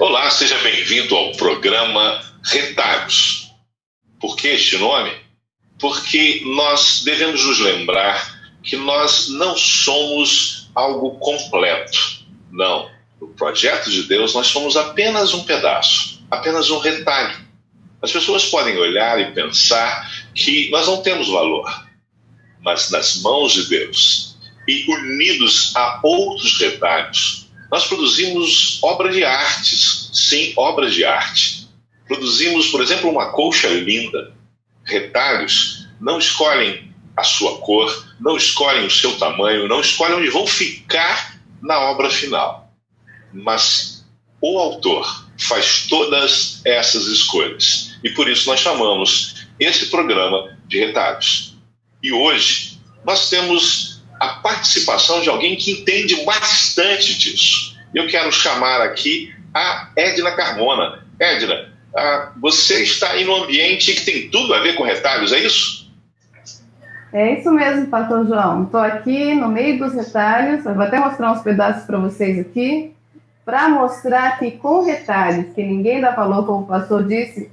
Olá, seja bem-vindo ao programa Retalhos. Por que este nome? Porque nós devemos nos lembrar que nós não somos algo completo. Não. No projeto de Deus, nós somos apenas um pedaço, apenas um retalho. As pessoas podem olhar e pensar que nós não temos valor, mas nas mãos de Deus e unidos a outros retalhos, nós produzimos obras de artes. Sim, obras de arte. Produzimos, por exemplo, uma colcha linda. Retalhos não escolhem a sua cor, não escolhem o seu tamanho, não escolhem onde vão ficar na obra final. Mas o autor faz todas essas escolhas. E por isso nós chamamos esse programa de Retalhos. E hoje nós temos a participação de alguém que entende bastante disso. Eu quero chamar aqui a Edna Carmona. Edna, você está aí num ambiente que tem tudo a ver com retalhos, é isso? É isso mesmo, pastor João. Estou aqui no meio dos retalhos. Eu vou até mostrar uns pedaços para vocês aqui, para mostrar que com retalhos, que ninguém dá valor, como o pastor disse,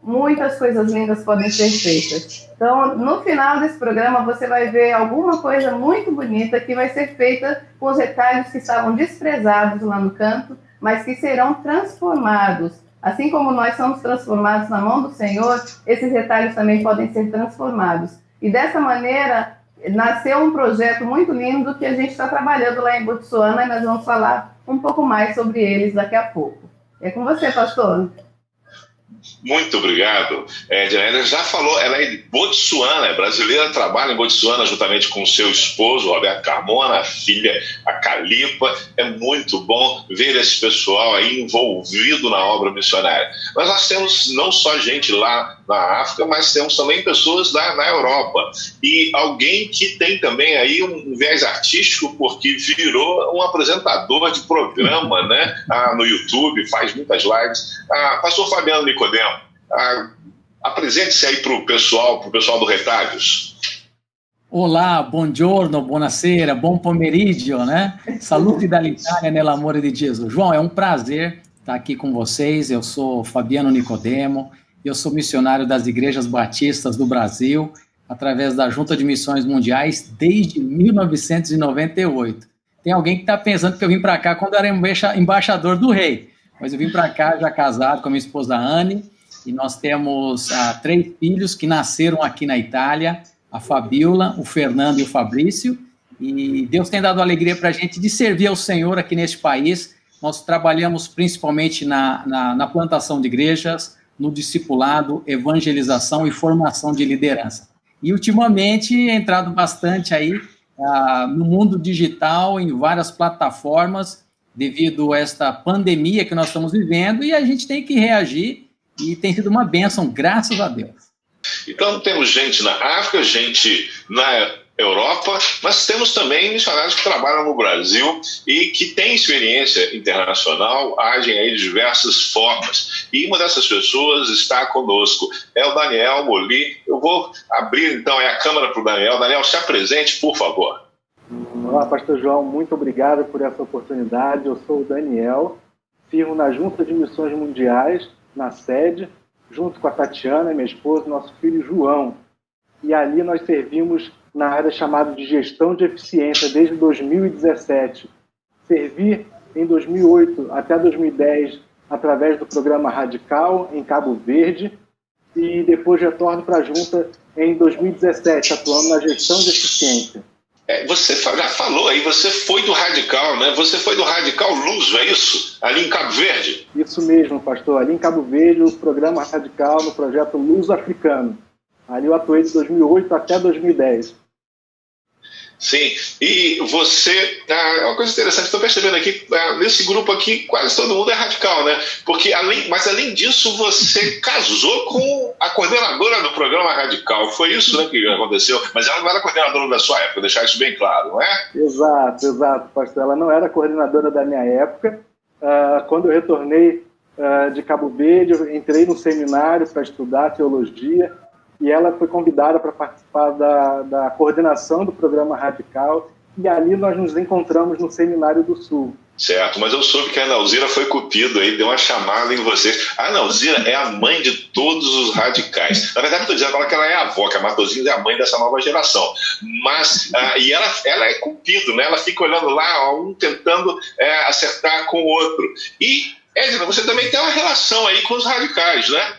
muitas coisas lindas podem ser feitas. Então, no final desse programa, você vai ver alguma coisa muito bonita que vai ser feita com os retalhos que estavam desprezados lá no canto, mas que serão transformados. Assim como nós somos transformados na mão do Senhor, esses retalhos também podem ser transformados. E dessa maneira, nasceu um projeto muito lindo que a gente está trabalhando lá em Botsuana, e nós vamos falar um pouco mais sobre eles daqui a pouco. É com você, pastor. Muito obrigado. Edna já falou, ela é de Botsuana, é brasileira, trabalha em Botsuana juntamente com seu esposo, Roberto Carmona, a filha, a Calipa. É muito bom ver esse pessoal aí envolvido na obra missionária. Mas nós temos não só gente lá na África, mas temos também pessoas lá na Europa. E alguém que tem também aí um viés artístico, porque virou um apresentador de programa, né? No YouTube, faz muitas lives. Pastor Fabiano Nicodemo, apresente-se aí para o pessoal do Retalhos. Olá, buongiorno, buonasera, buon pomeriggio, né? Salute dall'Italia nell'amore di Gesù. João, é um prazer estar aqui com vocês. Eu sou Fabiano Nicodemo, eu sou missionário das Igrejas Batistas do Brasil, através da Junta de Missões Mundiais, desde 1998. Tem alguém que está pensando que eu vim para cá quando eu era embaixador do rei, mas eu vim para cá já casado com a minha esposa Anne, e nós temos 3 filhos que nasceram aqui na Itália, a Fabiola, o Fernando e o Fabrício, e Deus tem dado alegria para a gente de servir ao Senhor aqui neste país. Nós trabalhamos principalmente na plantação de igrejas, no discipulado, evangelização e formação de liderança. E ultimamente entrado bastante aí no mundo digital, em várias plataformas, devido a esta pandemia que nós estamos vivendo, e a gente tem que reagir, e tem sido uma bênção, graças a Deus. Então temos gente na África, gente na Europa, mas temos também missionários que trabalham no Brasil e que têm experiência internacional, agem aí de diversas formas. E uma dessas pessoas está conosco, é o Daniel Moli. Eu vou abrir então a câmera para o Daniel. Daniel, se apresente, por favor. Olá, pastor João, muito obrigado por essa oportunidade. Eu sou o Daniel, sirvo na Junta de Missões Mundiais, na sede, junto com a Tatiana, minha esposa, e nosso filho João. E ali nós servimos na área chamada de gestão de eficiência desde 2017. Servi em 2008 até 2010 através do programa Radical, em Cabo Verde, e depois retorno para a Junta em 2017, atuando na gestão de eficiência. Você já falou aí, você foi do Radical, né? Você foi do Radical Luso, é isso? Ali em Cabo Verde? Isso mesmo, pastor. Ali em Cabo Verde, o programa Radical no projeto Luso Africano. Ali eu atuei de 2008 até 2010. Sim, e você, uma coisa interessante, estou percebendo aqui, nesse grupo aqui, quase todo mundo é radical, né? Porque, além disso, você casou com a coordenadora do programa Radical, foi isso, né, que aconteceu? Mas ela não era coordenadora da sua época, deixar isso bem claro, não é? Exato, pastor, ela não era coordenadora da minha época. Quando eu retornei de Cabo Verde, eu entrei no seminário para estudar teologia, e ela foi convidada para participar da coordenação do programa Radical, e ali nós nos encontramos no Seminário do Sul. Certo, mas eu soube que a Nalzira foi cupido aí, deu uma chamada em vocês. A Nalzira é a mãe de todos os radicais. Na verdade, eu estou dizendo que ela é a avó, que a Matosinhos é a mãe dessa nova geração. Mas, e ela é cupido, né? Ela fica olhando lá, um tentando acertar com o outro. E, Edna, você também tem uma relação aí com os radicais, né?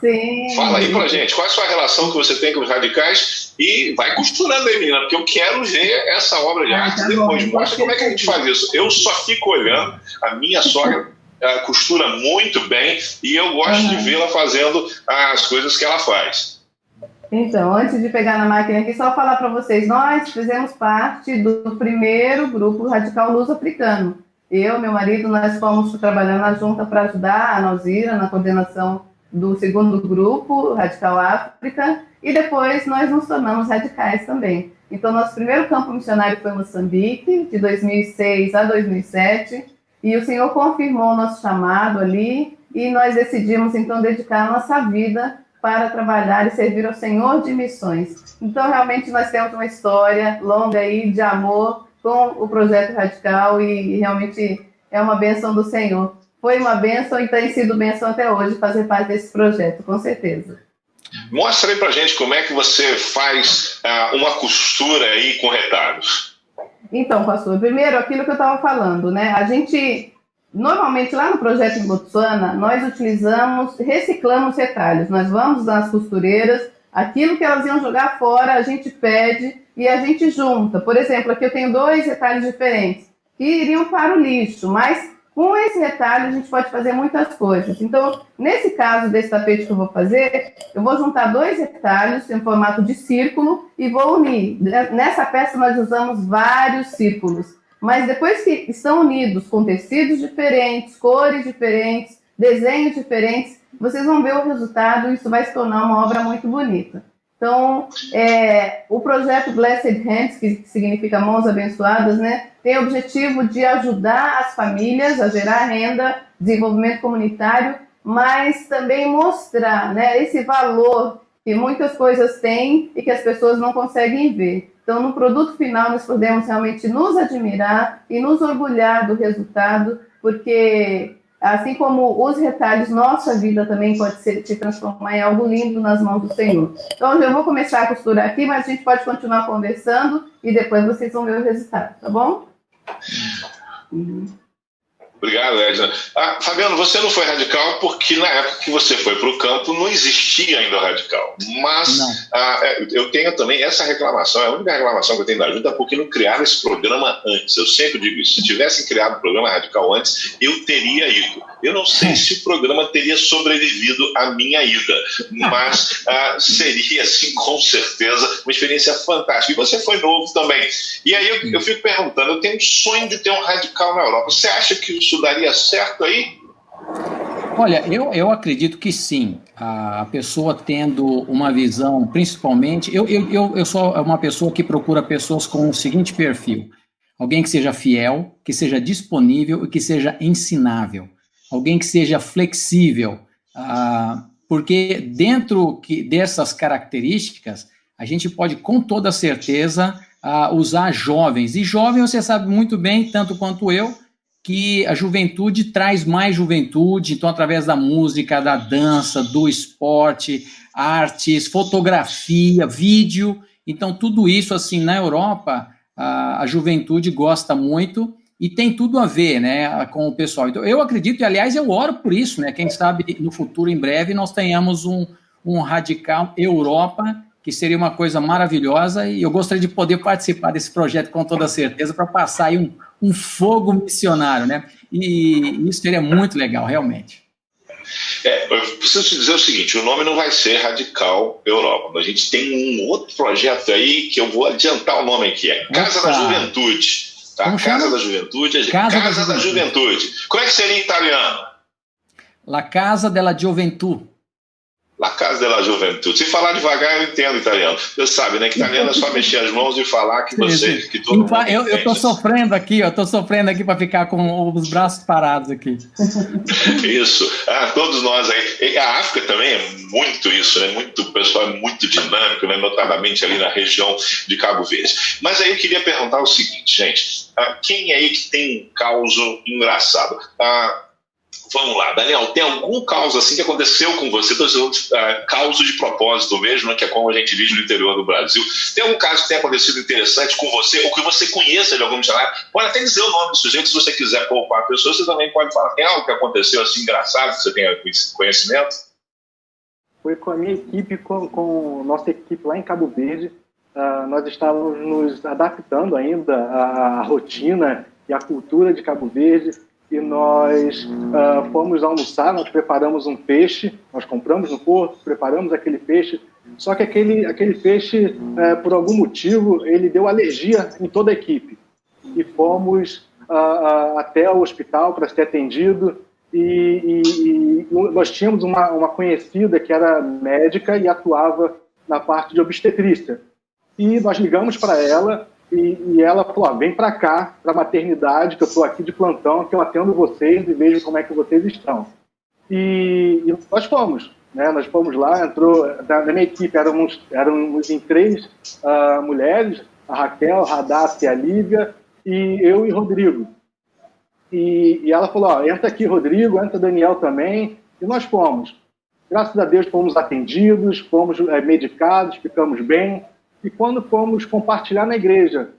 Sim. Fala aí pra gente, qual é a sua relação que você tem com os radicais e vai costurando aí, menina, porque eu quero ver essa obra de arte depois. Mostra como é que a gente faz isso. Eu só fico olhando, a minha sogra costura muito bem e eu gosto de vê-la fazendo as coisas que ela faz. Então, antes de pegar na máquina aqui, só falar para vocês, nós fizemos parte do primeiro grupo radical luso-africano. Eu, meu marido, nós fomos trabalhando na junta para ajudar a Nalzira na coordenação do segundo grupo, Radical África, e depois nós nos tornamos radicais também. Então, nosso primeiro campo missionário foi em Moçambique, de 2006 a 2007, e o Senhor confirmou o nosso chamado ali, e nós decidimos, então, dedicar a nossa vida para trabalhar e servir ao Senhor de missões. Então, realmente, nós temos uma história longa aí de amor com o Projeto Radical, e realmente é uma bênção do Senhor. Foi uma bênção e tem sido bênção até hoje fazer parte desse projeto, com certeza. Mostra aí pra gente como é que você faz uma costura aí com retalhos. Então, pastor, primeiro aquilo que eu estava falando, né? A gente, normalmente lá no projeto em Botsuana, nós reciclamos retalhos. Nós vamos nas costureiras, aquilo que elas iam jogar fora, a gente pede e a gente junta. Por exemplo, aqui eu tenho 2 retalhos diferentes que iriam para o lixo, mas com esse retalho, a gente pode fazer muitas coisas. Então, nesse caso desse tapete que eu vou fazer, eu vou juntar 2 retalhos em formato de círculo e vou unir. Nessa peça, nós usamos vários círculos. Mas depois que estão unidos com tecidos diferentes, cores diferentes, desenhos diferentes, vocês vão ver o resultado e isso vai se tornar uma obra muito bonita. Então, o projeto Blessed Hands, que significa mãos abençoadas, né, tem o objetivo de ajudar as famílias a gerar renda, desenvolvimento comunitário, mas também mostrar, né, esse valor que muitas coisas têm e que as pessoas não conseguem ver. Então, no produto final, nós podemos realmente nos admirar e nos orgulhar do resultado, porque assim como os retalhos, nossa vida também pode se transformar em algo lindo nas mãos do Senhor. Então, eu vou começar a costurar aqui, mas a gente pode continuar conversando e depois vocês vão ver o resultado, tá bom? Obrigado, Edna. Fabiano, você não foi radical porque na época que você foi para o campo não existia ainda o radical. Mas eu tenho também essa reclamação, é a única reclamação que eu tenho da ajuda, porque não criaram esse programa antes. Eu sempre digo isso. Se tivessem criado o programa radical antes, eu teria ido. Eu não sei se o programa teria sobrevivido à minha ida, mas seria, assim, com certeza, uma experiência fantástica. E você foi novo também. E aí eu fico perguntando, eu tenho um sonho de ter um radical na Europa. Você acha que isso daria certo aí? Olha, eu acredito que sim. A pessoa tendo uma visão, principalmente... Eu sou uma pessoa que procura pessoas com o seguinte perfil. Alguém que seja fiel, que seja disponível e que seja ensinável. Alguém que seja flexível, porque dentro dessas características, a gente pode, com toda certeza, usar jovens. E jovem, você sabe muito bem, tanto quanto eu, que a juventude traz mais juventude, então, através da música, da dança, do esporte, artes, fotografia, vídeo. Então, tudo isso, assim, na Europa, a juventude gosta muito. E tem tudo a ver, né, com o pessoal. Então, eu acredito, e aliás, eu oro por isso, né? Quem sabe no futuro, em breve, nós tenhamos um Radical Europa, que seria uma coisa maravilhosa, e eu gostaria de poder participar desse projeto com toda certeza, para passar aí um fogo missionário, né? E isso seria muito legal, realmente. Eu preciso te dizer o seguinte, o nome não vai ser Radical Europa. A gente tem um outro projeto aí, que eu vou adiantar o nome aqui, é Casa da Juventude. Tá? Casa da Juventude. Casa da Juventude. Como é que seria em italiano? La Casa della Gioventù. La Casa della Juventude. Se falar devagar, eu entendo italiano. Você sabe, né? Que italiano é só mexer as mãos e falar que você... Que todo mundo eu estou sofrendo aqui, para ficar com os braços parados aqui. Isso. Todos nós aí. E a África também é muito isso, né? O pessoal é muito dinâmico, né? Notadamente ali na região de Cabo Verde. Mas aí eu queria perguntar o seguinte, gente. Quem aí que tem um caso engraçado? Vamos lá, Daniel, tem algum caso assim que aconteceu com você, caso de propósito mesmo, né, que é como a gente diz no interior do Brasil? Tem algum caso que tenha acontecido interessante com você, ou que você conheça de algum missionário? Pode até dizer o nome do sujeito, se você quiser poupar a pessoa, você também pode falar. Tem algo que aconteceu assim engraçado que você tenha conhecimento? Foi com a minha equipe, com nossa equipe lá em Cabo Verde. Nós estávamos nos adaptando ainda à rotina e à cultura de Cabo Verde. E nós fomos almoçar, nós preparamos um peixe, nós compramos no porto, preparamos aquele peixe, só que aquele peixe, por algum motivo, ele deu alergia em toda a equipe. E fomos até o hospital para ser atendido, e nós tínhamos uma conhecida que era médica e atuava na parte de obstetrícia. E nós ligamos para ela, e ela falou, vem para cá, para a maternidade, que eu estou aqui de plantão, que eu atendo vocês e vejo como é que vocês estão. E nós fomos, né? Nós fomos lá, entrou, na minha equipe éramos em 3 mulheres, a Raquel, a Radassa e a Lívia, e eu e Rodrigo. E ela falou, entra aqui Rodrigo, entra Daniel também, e nós fomos. Graças a Deus fomos atendidos, fomos medicados, ficamos bem. E quando fomos compartilhar na igreja,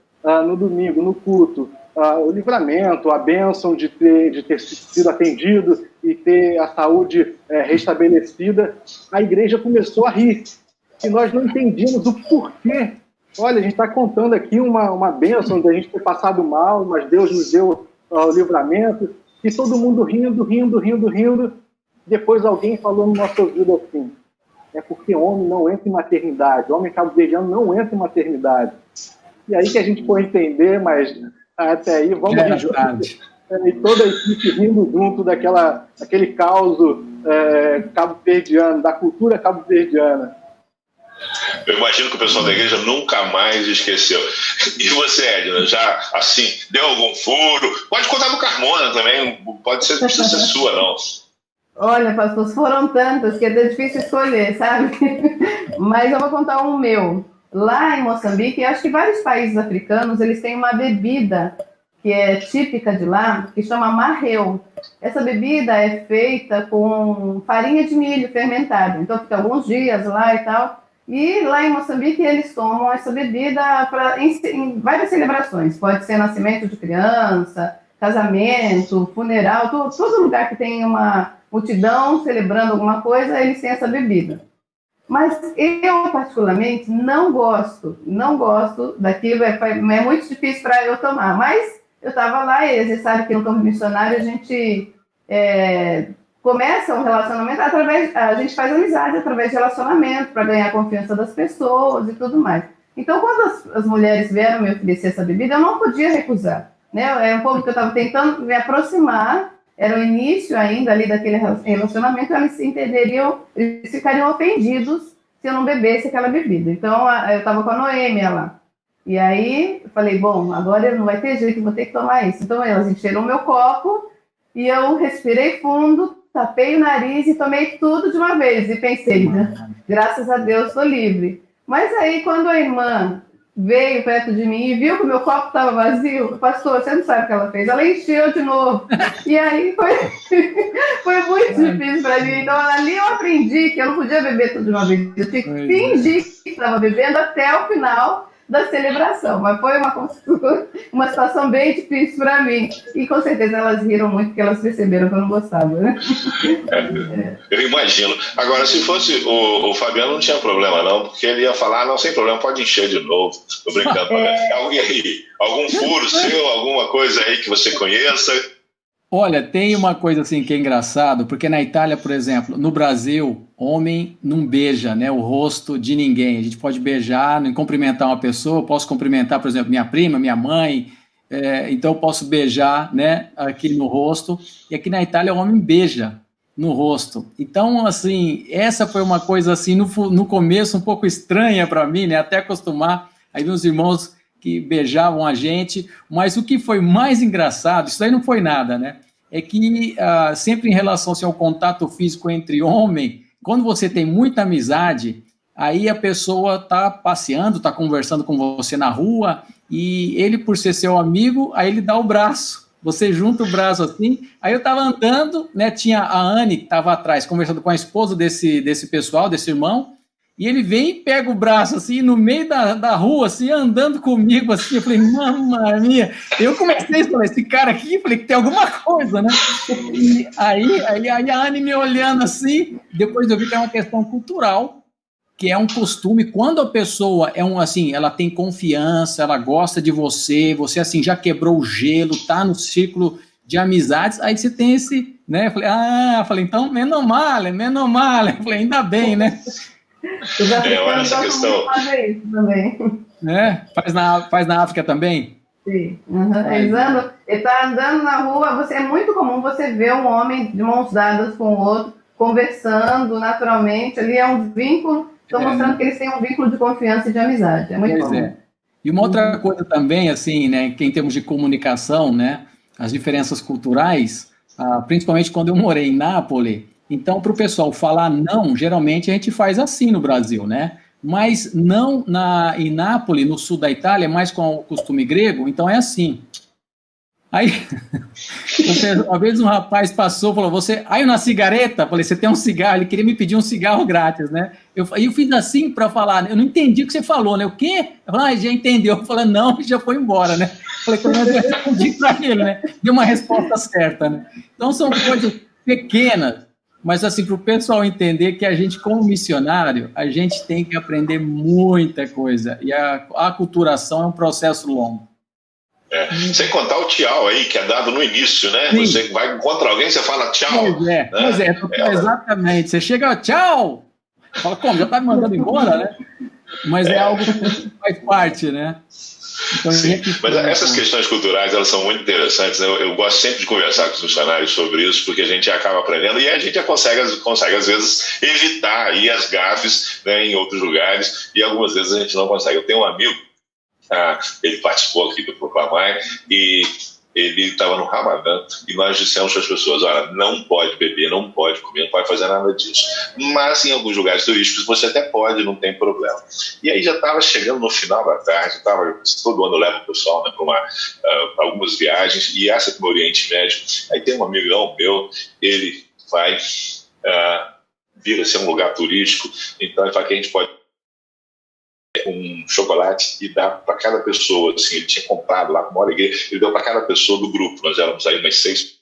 no domingo, no culto, o livramento, a bênção de ter sido atendido e ter a saúde restabelecida, a igreja começou a rir. E nós não entendíamos o porquê. Olha, a gente está contando aqui uma bênção de a gente ter passado mal, mas Deus nos deu o livramento. E todo mundo rindo. Depois alguém falou no nosso ouvido assim, é porque homem não entra em maternidade, homem cabo-verdiano não entra em maternidade. E aí que a gente foi entender, mas até aí vamos rir juntos. E toda a equipe rindo junto daquele caos cabo-verdiano, da cultura cabo-verdiana. Eu imagino que o pessoal da igreja nunca mais esqueceu. E você, Edna, já, assim, deu algum furo? Pode contar do Carmona também, não precisa ser sua, não. Olha, pastor, foram tantas que é até difícil escolher, sabe? Mas eu vou contar um meu. Lá em Moçambique, acho que vários países africanos, eles têm uma bebida que é típica de lá, que chama marreu. Essa bebida é feita com farinha de milho fermentada. Então, fica alguns dias lá e tal. E lá em Moçambique, eles tomam essa bebida em várias celebrações. Pode ser nascimento de criança, casamento, funeral, todo lugar que tem uma multidão celebrando alguma coisa, eles têm essa bebida. Mas eu, particularmente, não gosto daquilo, é muito difícil para eu tomar. Mas eu estava lá e você sabe que no campo missionário a gente começa um relacionamento a gente faz amizade através de relacionamento para ganhar a confiança das pessoas e tudo mais. Então, quando as mulheres vieram me oferecer essa bebida, eu não podia recusar. Né? É um povo que eu estava tentando me aproximar, era o início ainda ali daquele relacionamento, eles ficariam ofendidos se eu não bebesse aquela bebida. Então, eu estava com a Noêmia lá. E aí, eu falei, bom, agora não vai ter jeito, eu vou ter que tomar isso. Então, elas encheram o meu copo e eu respirei fundo, tapei o nariz e tomei tudo de uma vez. E pensei, graças a Deus, estou livre. Mas aí, quando a irmã veio perto de mim e viu que o meu copo estava vazio, pastor, você não sabe o que ela fez, ela encheu de novo. E aí foi muito difícil para mim. Então, ali eu aprendi que eu não podia beber tudo de uma vez. Eu tinha que fingir que estava bebendo até o final da celebração. Mas foi uma situação bem difícil para mim. E com certeza elas riram muito porque elas perceberam que eu não gostava. Né? Eu imagino. Agora, se fosse o Fabiano, não tinha problema não, porque ele ia falar, não, sem problema, pode encher de novo. Tô brincando. Alguém aí, algum furo seu, alguma coisa aí que você conheça? Olha, tem uma coisa assim que é engraçado, porque na Itália, por exemplo, no Brasil, homem não beija, né, o rosto de ninguém. A gente pode beijar, não cumprimentar uma pessoa, posso cumprimentar, por exemplo, minha prima, minha mãe, então eu posso beijar, né, aqui no rosto. E aqui na Itália o homem beija. no rosto. Então, assim, essa foi uma coisa, assim, no começo um pouco estranha para mim, né? Até acostumar. Aí meus irmãos que beijavam a gente, mas o que foi mais engraçado, isso aí não foi nada, né? É que sempre em relação assim, ao contato físico entre homem, quando você tem muita amizade, aí a pessoa está passeando, está conversando com você na rua, e ele, por ser seu amigo, aí ele dá o braço. Você junta o braço assim, aí eu estava andando, né? Tinha a Anne que estava atrás, conversando com a esposa desse pessoal, desse irmão, e ele vem e pega o braço, assim, no meio da rua, assim, andando comigo, assim. Eu falei, mamma mia. Eu comecei a falar, esse cara aqui, eu falei que tem alguma coisa, né? E aí a Anne me olhando assim, depois eu vi que é uma questão cultural, que é um costume, quando a pessoa assim, ela tem confiança, ela gosta de você, você, assim, já quebrou o gelo, tá no círculo de amizades, aí você tem esse, né? Eu falei, então, menos mal. Eu falei, ainda bem, né? Olha essa questão. Fazer isso também. Faz na África também? Sim. Uhum. Ele está andando na rua, é muito comum você ver um homem de mãos dadas com o outro, conversando naturalmente, ali é um vínculo, estou mostrando que eles têm um vínculo de confiança e de amizade, é muito comum. E uma outra coisa também, assim, né, que em termos de comunicação, né, as diferenças culturais, principalmente quando eu morei em Nápoles. Então, para o pessoal falar não, geralmente a gente faz assim no Brasil, né? Mas não em Nápoles, no sul da Itália, é mais com o costume grego, então é assim. Aí, uma vez um rapaz passou e falou, aí na cigareta, falei, você tem um cigarro? Ele queria me pedir um cigarro grátis, né? Eu fiz assim para falar, eu não entendi o que você falou, né? O quê? Eu falei, já entendeu. Eu falei, não, já foi embora, né? Eu falei, como eu respondi para ele, né? Deu uma resposta certa, né? Então, são coisas pequenas, mas, assim, para o pessoal entender que a gente, como missionário, a gente tem que aprender muita coisa. E a aculturação é um processo longo. Sem contar o tchau aí, que é dado no início, né? Sim. Você vai encontrar alguém, você fala tchau. Pois é, exatamente. Você chega, tchau! Fala, como? Já está me mandando embora, né? Mas é algo que faz parte, né? Então, sim, mas essas questões culturais, elas são muito interessantes, né? Eu gosto sempre de conversar com os funcionários sobre isso, porque a gente acaba aprendendo e a gente já consegue às vezes, evitar aí as gafes, né, em outros lugares, e algumas vezes a gente não consegue. Eu tenho um amigo, ele participou aqui do Proclamar, e ele estava no Ramadã, e nós dissemos para as pessoas, olha, não pode beber, não pode comer, não pode fazer nada disso. Mas em alguns lugares turísticos você até pode, não tem problema. E aí já estava chegando no final da tarde, todo ano eu levo o pessoal, né, para algumas viagens, e essa para o Oriente Médio. Aí tem um amigão meu, ele vai vir a ser um lugar turístico, então ele fala que a gente pode um chocolate e dar para cada pessoa, assim, ele tinha comprado lá com uma alegria, ele deu para cada pessoa do grupo, nós éramos aí umas 6.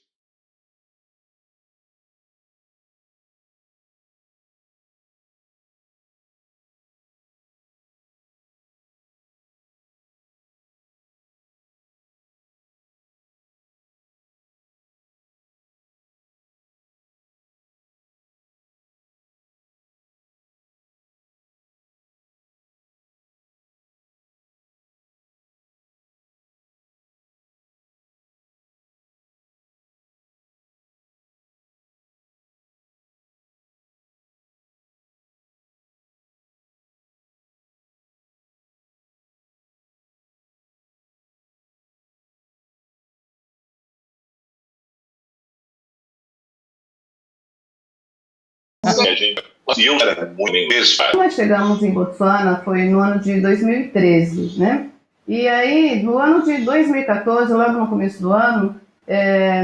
Nós chegamos em Botsuana, foi no ano de 2013, né? E aí, no ano de 2014, logo no começo do ano,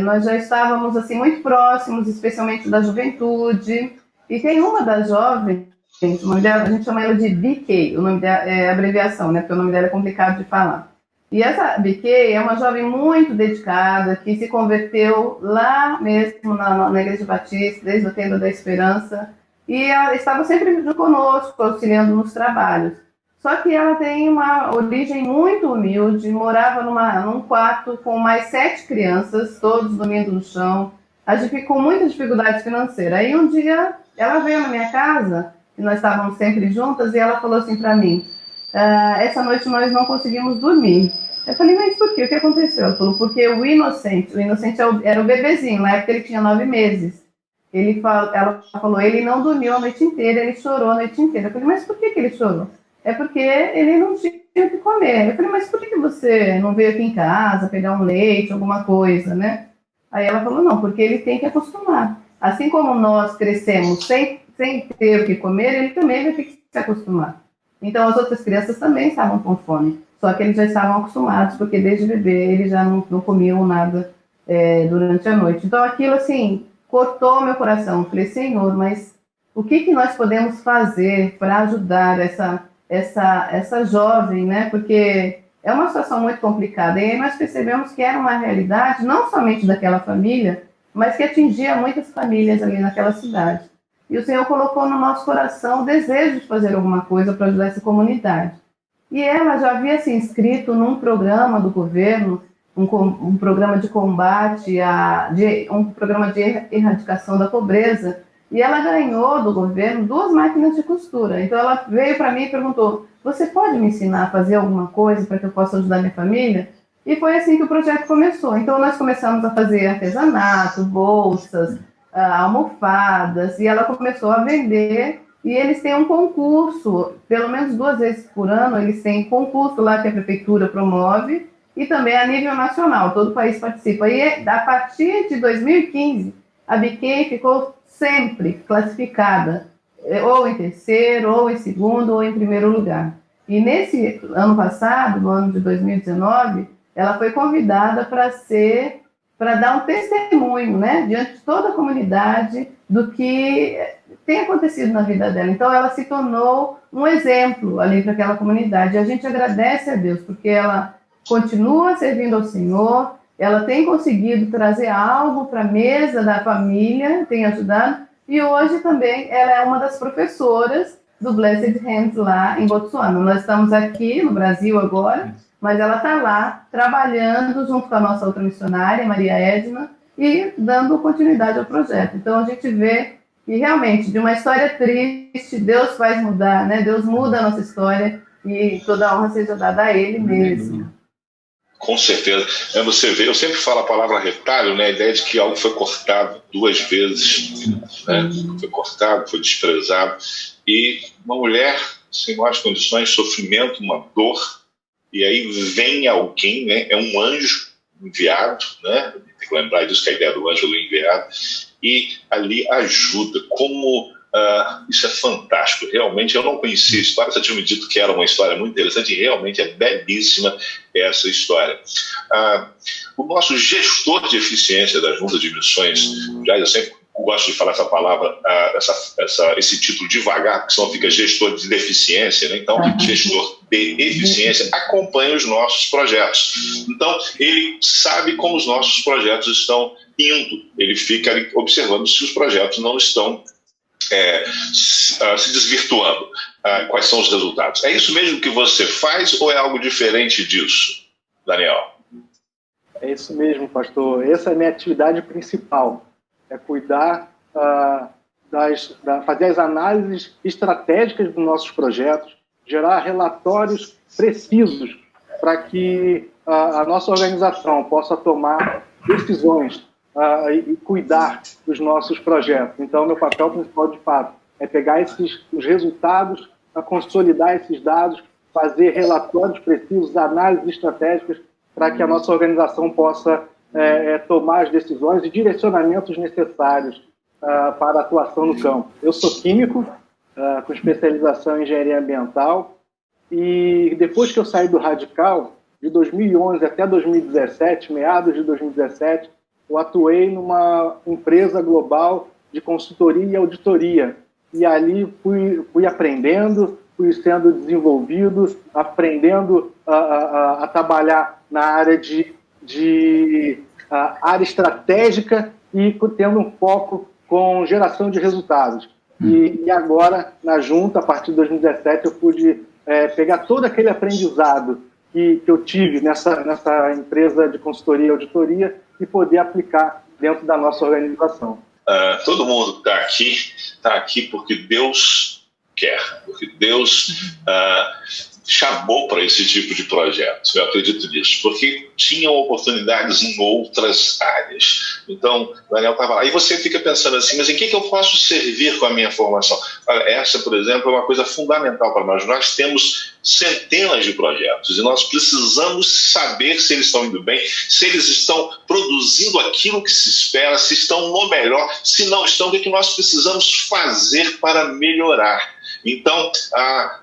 nós já estávamos assim muito próximos, especialmente da juventude. E tem uma das jovens, o nome dela, a gente chama ela de BK, o nome dela é abreviação, né? Porque o nome dela é complicado de falar. E essa BK é uma jovem muito dedicada, que se converteu lá mesmo na Igreja Batista, desde o Tenda da Esperança, e ela estava sempre conosco, auxiliando nos trabalhos. Só que ela tem uma origem muito humilde, morava num quarto com mais 7 crianças, todos dormindo no chão, com muita dificuldade financeira. Aí um dia ela veio na minha casa, e nós estávamos sempre juntas, e ela falou assim para mim, essa noite nós não conseguimos dormir. Eu falei, mas por quê? O que aconteceu? Ela falou, porque o Inocente era o bebezinho, na época ele tinha 9 meses. ela falou, ele não dormiu a noite inteira, ele chorou a noite inteira. Eu falei, mas por que ele chorou? É porque ele não tinha o que comer. Eu falei, mas por que você não veio aqui em casa pegar um leite, alguma coisa, né? Aí ela falou, não, porque ele tem que acostumar. Assim como nós crescemos sem ter o que comer, ele também vai ter que se acostumar. Então, as outras crianças também estavam com fome, só que eles já estavam acostumados, porque desde bebê eles já não comiam nada durante a noite. Então, aquilo, assim, cortou meu coração. Eu falei, Senhor, mas o que nós podemos fazer para ajudar essa jovem, né? Porque é uma situação muito complicada. E aí nós percebemos que era uma realidade, não somente daquela família, mas que atingia muitas famílias ali naquela cidade. E o Senhor colocou no nosso coração o desejo de fazer alguma coisa para ajudar essa comunidade. E ela já havia se inscrito num programa do governo, um programa de combate, um programa de erradicação da pobreza, e ela ganhou do governo 2 máquinas de costura. Então ela veio para mim e perguntou, você pode me ensinar a fazer alguma coisa para que eu possa ajudar minha família? E foi assim que o projeto começou. Então nós começamos a fazer artesanato, bolsas, almofadas, e ela começou a vender, e eles têm um concurso, pelo menos 2 vezes por ano, eles têm concurso lá que a prefeitura promove, e também a nível nacional, todo o país participa. E a partir de 2015, a Biquem ficou sempre classificada, ou em terceiro, ou em segundo, ou em primeiro lugar. E nesse ano passado, no ano de 2019, ela foi convidada para dar um testemunho, né, diante de toda a comunidade do que tem acontecido na vida dela. Então, ela se tornou um exemplo ali para aquela comunidade. E a gente agradece a Deus, porque ela continua servindo ao Senhor, ela tem conseguido trazer algo para a mesa da família, tem ajudado, e hoje também ela é uma das professoras do Blessed Hands lá em Botsuana. Nós estamos aqui no Brasil agora, mas ela está lá trabalhando junto com a nossa outra missionária, Maria Edna, e dando continuidade ao projeto. Então a gente vê que realmente de uma história triste, Deus faz mudar, né? Deus muda a nossa história e toda a honra seja dada a Ele mesmo. Com certeza. Você vê, eu sempre falo a palavra retalho, né? A ideia de que algo foi cortado 2 vezes, né? Foi cortado, foi desprezado. E uma mulher sem maiores condições, sofrimento, uma dor, e aí vem alguém, né? É um anjo enviado, né? Tem que lembrar disso, que a ideia do anjo é enviado, e ali ajuda. Como isso é fantástico. Realmente, eu não conhecia a história, você tinha me dito que era uma história muito interessante, e realmente é belíssima essa história. O nosso gestor de eficiência da Junta de Missões, já eu sempre gosto de falar essa palavra, esse título devagar, porque senão fica gestor de deficiência, né? Então, gestor de eficiência acompanha os nossos projetos. Então, ele sabe como os nossos projetos estão indo. Ele fica ali observando se os projetos não estão se desvirtuando. Quais são os resultados? É isso mesmo que você faz ou é algo diferente disso, Daniel? É isso mesmo, pastor. Essa é a minha atividade principal. É cuidar, fazer as análises estratégicas dos nossos projetos, gerar relatórios precisos para que a nossa organização possa tomar decisões e cuidar dos nossos projetos. Então, meu papel principal, de fato, é pegar os resultados, consolidar esses dados, fazer relatórios precisos, análises estratégicas para que a nossa organização possa tomar as decisões e direcionamentos necessários para a atuação no campo. Eu sou químico, com especialização em engenharia ambiental, e depois que eu saí do Radical, de 2011 até 2017, meados de 2017, eu atuei numa empresa global de consultoria e auditoria. E ali fui aprendendo, fui sendo desenvolvido, aprendendo a trabalhar na área área estratégica e tendo um foco com geração de resultados. E agora, na Junta, a partir de 2017, eu pude pegar todo aquele aprendizado que eu tive nessa empresa de consultoria e auditoria e poder aplicar dentro da nossa organização. Todo mundo está aqui porque Deus quer, porque Deus chamou para esse tipo de projeto. Eu acredito nisso, porque tinham oportunidades em outras áreas. Então, Daniel estava lá. E você fica pensando assim, mas em que eu posso servir com a minha formação? Olha, essa, por exemplo, é uma coisa fundamental para nós. Nós temos centenas de projetos e nós precisamos saber se eles estão indo bem, se eles estão produzindo aquilo que se espera, se estão no melhor, se não estão, o que nós precisamos fazer para melhorar. Então, a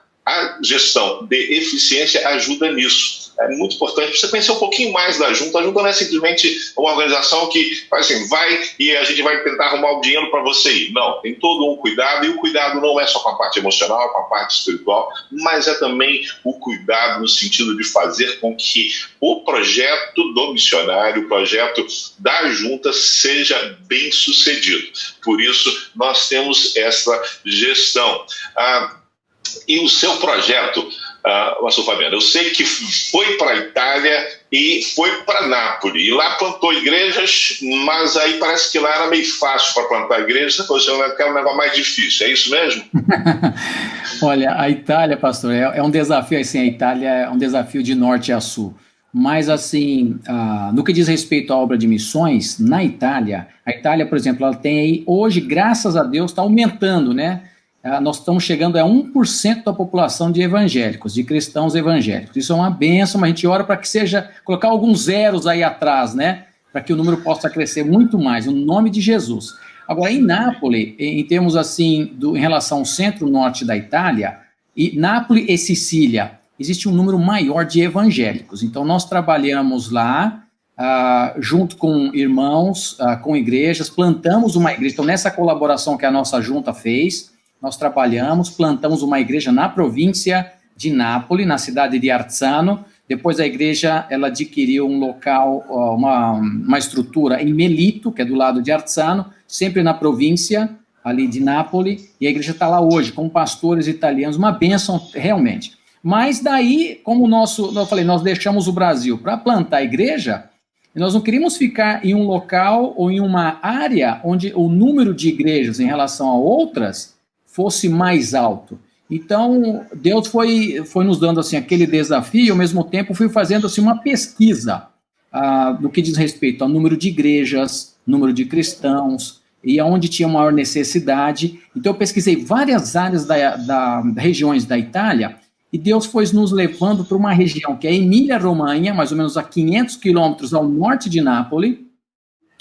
gestão de eficiência ajuda nisso. É muito importante você conhecer um pouquinho mais da junta. A junta não é simplesmente uma organização que assim, vai e a gente vai tentar arrumar o dinheiro para você ir. Não, tem todo um cuidado, e o cuidado não é só com a parte emocional, com a parte espiritual, mas é também o cuidado no sentido de fazer com que o projeto do missionário, o projeto da junta seja bem sucedido. Por isso, nós temos essa gestão. E o seu projeto, pastor Fabiano, eu sei que foi para a Itália e foi para Nápoles, e lá plantou igrejas, mas aí parece que lá era meio fácil para plantar igrejas, você quer um negócio mais difícil, é isso mesmo? Olha, a Itália, pastor, é um desafio, assim, a Itália é um desafio de norte a sul, mas assim, no que diz respeito à obra de missões, na Itália, a Itália, por exemplo, ela tem aí, hoje, graças a Deus, está aumentando, né? Nós estamos chegando a 1% da população de evangélicos, de cristãos evangélicos. Isso é uma bênção, mas a gente ora para que seja, colocar alguns zeros aí atrás, né? Para que o número possa crescer muito mais, no nome de Jesus. Agora, em Nápoles, em termos assim, em relação ao centro-norte da Itália, e Nápoles e Sicília, existe um número maior de evangélicos. Então, nós trabalhamos lá, junto com irmãos, com igrejas, plantamos uma igreja. Então, nessa colaboração que a nossa junta fez, nós trabalhamos, plantamos uma igreja na província de Nápoles, na cidade de Arzano. Depois a igreja ela adquiriu um local, uma estrutura em Melito, que é do lado de Arzano, sempre na província ali de Nápoles, e a igreja está lá hoje, com pastores italianos, uma bênção realmente. Mas daí, como eu falei, nós deixamos o Brasil para plantar a igreja, e nós não queríamos ficar em um local ou em uma área onde o número de igrejas em relação a outras fosse mais alto. Então, Deus foi nos dando assim, aquele desafio, e ao mesmo tempo fui fazendo assim, uma pesquisa no que diz respeito ao número de igrejas, número de cristãos, e aonde tinha maior necessidade. Então, eu pesquisei várias áreas da regiões da Itália, e Deus foi nos levando para uma região que é Emília-Romanha, mais ou menos a 500 quilômetros ao norte de Nápoles,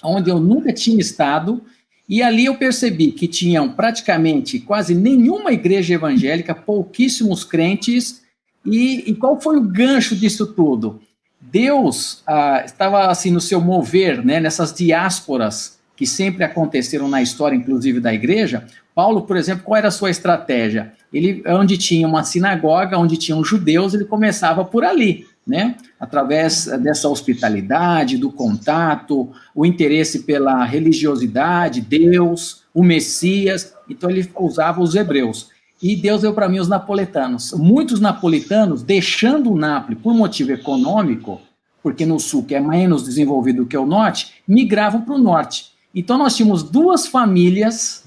onde eu nunca tinha estado. E ali eu percebi que tinham praticamente quase nenhuma igreja evangélica, pouquíssimos crentes, e qual foi o gancho disso tudo? Deus estava assim no seu mover, né, nessas diásporas que sempre aconteceram na história, inclusive da igreja. Paulo, por exemplo, qual era a sua estratégia? Ele, onde tinha uma sinagoga, onde tinham judeus, ele começava por ali, né? Através dessa hospitalidade, do contato, o interesse pela religiosidade, Deus, o Messias. Então ele usava os hebreus. E Deus deu para mim os napolitanos. Muitos napolitanos, deixando o Nápoles por motivo econômico, porque no sul, que é menos desenvolvido que o norte, migravam para o norte. Então nós tínhamos duas famílias,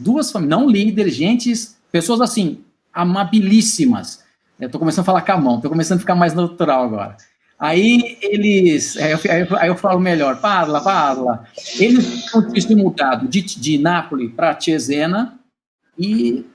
não líderes, pessoas assim, amabilíssimas. Eu estou começando a falar com a mão, estou começando a ficar mais natural agora. Aí eu falo melhor, parla. Eles tinham se mudado de Nápoles para Cesena e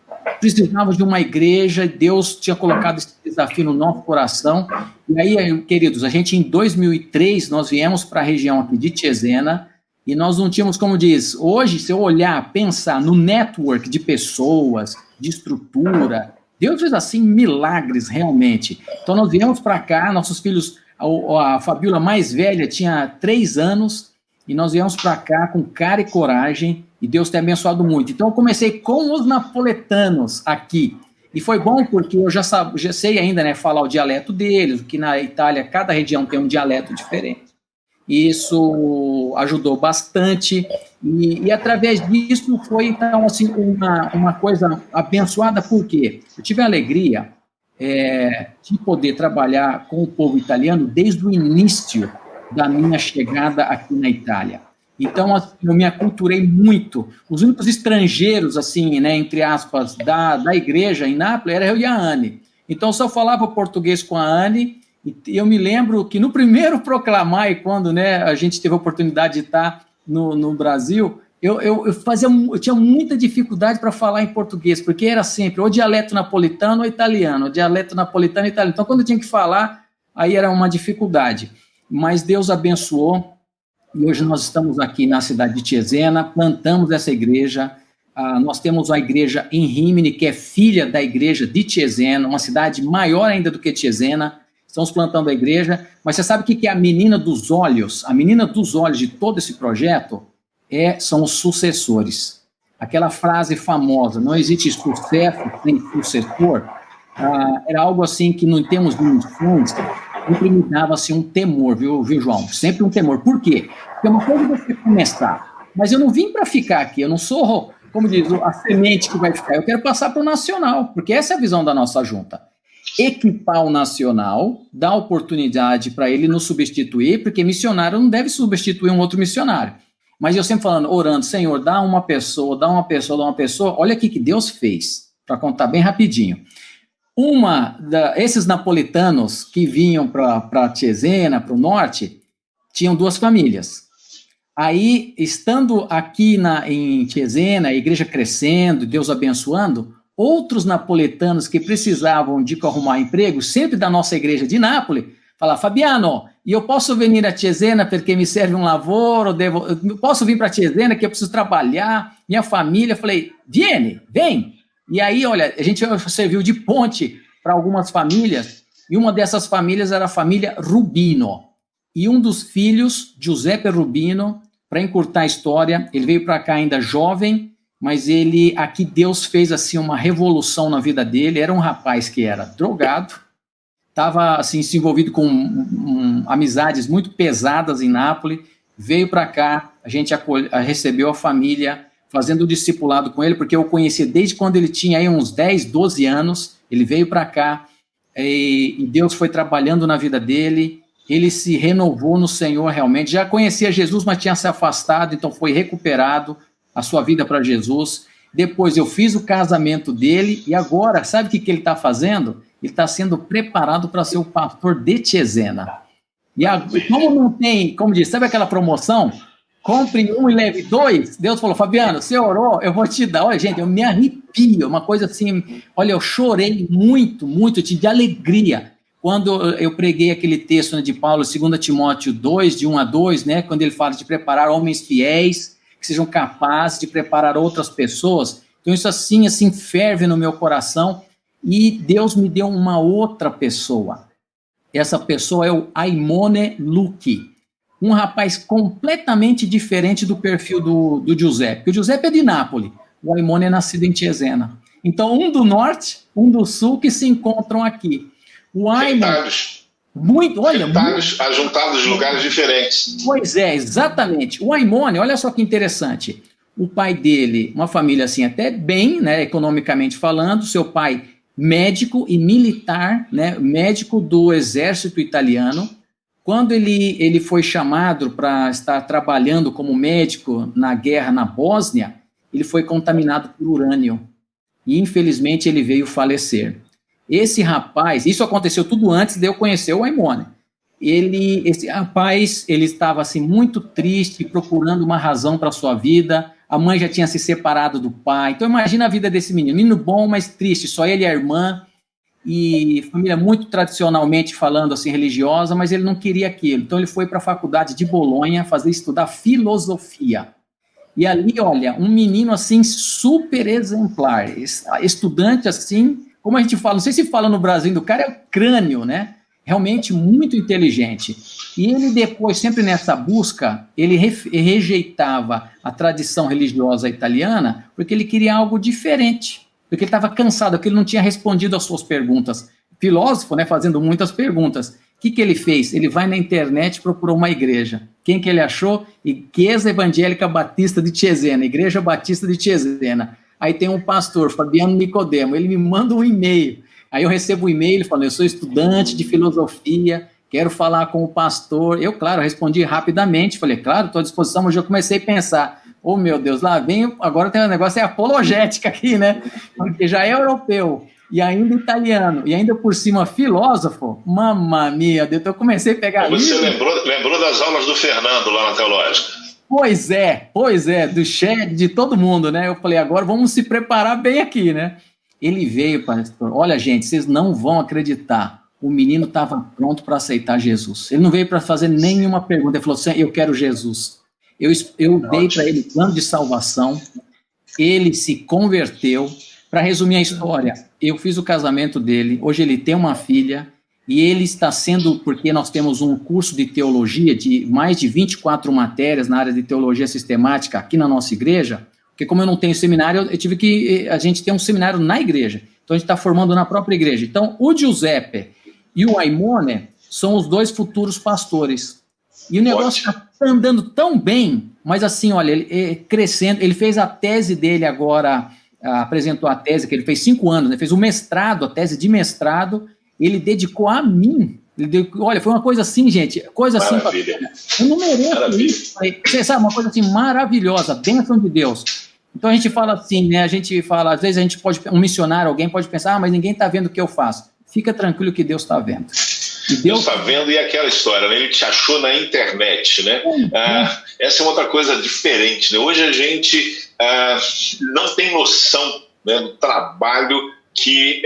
precisavam de uma igreja. Deus tinha colocado esse desafio no nosso coração. E aí, queridos, a gente em 2003, nós viemos para a região aqui de Cesena e nós não tínhamos, como diz, hoje, se eu olhar, pensar no network de pessoas, de estrutura, Deus fez assim milagres realmente. Então nós viemos para cá, nossos filhos, a Fabiola mais velha tinha 3 anos, e nós viemos para cá com cara e coragem, e Deus tem abençoado muito. Então eu comecei com os napolitanos aqui, e foi bom porque eu já sei ainda, né, falar o dialeto deles, que na Itália cada região tem um dialeto diferente. Isso ajudou bastante, e através disso foi, então, assim, uma coisa abençoada, porque eu tive a alegria de poder trabalhar com o povo italiano desde o início da minha chegada aqui na Itália. Então, assim, eu me aculturei muito. Os únicos estrangeiros, assim, né, entre aspas, da igreja em Nápoles era eu e a Anne. Então, eu só falava português com a Anne, e eu me lembro que no primeiro Proclamar, e quando, né, a gente teve a oportunidade de estar no Brasil, eu tinha muita dificuldade para falar em português, porque era sempre ou dialeto napolitano ou italiano, dialeto napolitano e italiano. Então, quando eu tinha que falar, aí era uma dificuldade. Mas Deus abençoou, e hoje nós estamos aqui na cidade de Cesena, plantamos essa igreja. Nós temos a igreja em Rimini, que é filha da igreja de Cesena, uma cidade maior ainda do que Cesena. Estamos plantando a igreja, mas você sabe o que é a menina dos olhos? A menina dos olhos de todo esse projeto são os sucessores. Aquela frase famosa, não existe sucesso sem sucessor, era algo assim que, em termos de missões, sempre me dava assim, um temor, viu, João? Sempre um temor. Por quê? Porque uma coisa é você começar, mas eu não vim para ficar aqui, eu não sou, como diz, a semente que vai ficar, eu quero passar para o nacional, porque essa é a visão da nossa junta. Equipar o nacional, dar oportunidade para ele nos substituir, porque missionário não deve substituir um outro missionário. Mas eu sempre falando, orando, Senhor, dá uma pessoa, olha aqui que Deus fez, para contar bem rapidinho. Esses napolitanos que vinham para Cesena, para o norte, tinham 2 famílias. Aí, estando aqui em Cesena, a igreja crescendo, Deus abençoando, outros napolitanos que precisavam de arrumar emprego, sempre da nossa igreja de Nápoles, falavam, Fabiano, e eu posso vir a Cesena porque me serve um lavoro, eu posso vir para Cesena que eu preciso trabalhar, minha família, eu falei, vem. E aí, olha, a gente serviu de ponte para algumas famílias, e uma dessas famílias era a família Rubino. E um dos filhos, Giuseppe Rubino, para encurtar a história, ele veio para cá ainda jovem, mas aqui Deus fez assim uma revolução na vida dele. Era um rapaz que era drogado, estava assim, se envolvido com amizades muito pesadas em Nápoles, veio para cá, a gente recebeu a família, fazendo o discipulado com ele, porque eu conheci desde quando ele tinha aí uns 10, 12 anos, ele veio para cá, e Deus foi trabalhando na vida dele, ele se renovou no Senhor realmente, já conhecia Jesus, mas tinha se afastado, então foi recuperado a sua vida para Jesus. Depois eu fiz o casamento dele, e agora, sabe o que ele está fazendo? Ele está sendo preparado para ser o pastor de Cesena. E como não tem, como diz, sabe aquela promoção? Compre 1 e leve 2. Deus falou, Fabiano, você orou, eu vou te dar. Olha, gente, eu me arrepio, uma coisa assim, olha, eu chorei muito, de alegria, quando eu preguei aquele texto, né, de Paulo, 2 Timóteo 2, de 1 a 2, né, quando ele fala de preparar homens fiéis, que sejam capazes de preparar outras pessoas. Então isso assim ferve no meu coração, e Deus me deu uma outra pessoa. Essa pessoa é o Aimone Lucchi, um rapaz completamente diferente do perfil do Giuseppe. Porque o Giuseppe é de Nápoles, o Aimone é nascido em Cesena. Então, um do norte, um do sul, que se encontram aqui. O Aimone... Ajuntados em lugares diferentes. Pois é, exatamente. O Aimone, olha só que interessante. O pai dele, uma família assim até bem, né, economicamente falando, seu pai médico e militar, né, médico do exército italiano. Quando ele foi chamado para estar trabalhando como médico na guerra na Bósnia, ele foi contaminado por urânio. E, infelizmente, ele veio falecer. Esse rapaz, isso aconteceu tudo antes de eu conhecer o Aimone. Esse rapaz, ele estava assim, muito triste, procurando uma razão para a sua vida. A mãe já tinha se separado do pai. Então, imagina a vida desse menino bom, mas triste, só ele e a irmã. E família muito tradicionalmente falando assim, religiosa, mas ele não queria aquilo. Então ele foi para a faculdade de Bolonha estudar filosofia. E ali, olha, um menino assim super exemplar, estudante assim, como a gente fala, não sei se fala no Brasil, do cara é o crânio, né? Realmente muito inteligente. E ele depois, sempre nessa busca, ele rejeitava a tradição religiosa italiana porque ele queria algo diferente. Porque ele estava cansado, porque ele não tinha respondido às suas perguntas. Filósofo, né, fazendo muitas perguntas. O que ele fez? Ele vai na internet e procurou uma igreja. Quem que ele achou? Chiesa Evangélica Batista de Cesena, Igreja Batista de Cesena. Aí tem um pastor, Fabiano Nicodemo, ele me manda um e-mail. Aí eu recebo o e-mail, ele fala, eu sou estudante de filosofia, quero falar com o pastor. Eu, claro, respondi rapidamente, falei, claro, estou à disposição, mas eu comecei a pensar, oh, meu Deus, lá vem, agora tem um negócio, é apologética aqui, né? Porque já é europeu. e ainda italiano, e ainda por cima filósofo, mamma mia, eu comecei a pegar... Você lembrou das aulas do Fernando lá na Teológica? Pois é, do Shed, de todo mundo, né? Eu falei, agora vamos se preparar bem aqui, né? Ele veio, pastor, olha, gente, vocês não vão acreditar, o menino estava pronto para aceitar Jesus. Ele não veio para fazer nenhuma pergunta, ele falou assim, eu quero Jesus. Eu dei para ele plano de salvação, ele se converteu. Para resumir a história, eu fiz o casamento dele, hoje ele tem uma filha, e ele está sendo, porque nós temos um curso de teologia de mais de 24 matérias na área de teologia sistemática aqui na nossa igreja, porque como eu não tenho seminário, a gente tem um seminário na igreja, então a gente está formando na própria igreja. Então o Giuseppe e o Aimone são os 2 futuros pastores, e o negócio está andando tão bem, mas assim, olha, ele crescendo, ele fez a tese dele agora, apresentou a tese, que ele fez 5 anos, né? Fez o mestrado, a tese de mestrado, ele dedicou a mim. Olha, foi uma coisa assim, gente, coisa Maravilha. assim, eu não mereço isso. Você sabe, uma coisa assim maravilhosa, bênção de Deus. Então a gente fala assim, né? A gente fala, às vezes um missionário, alguém pode pensar, mas ninguém está vendo o que eu faço. Fica tranquilo que Deus está vendo. Deus está vendo, e aquela história, né? Ele te achou na internet, né? Essa é outra coisa diferente, né? Hoje a gente não tem noção, né, do trabalho que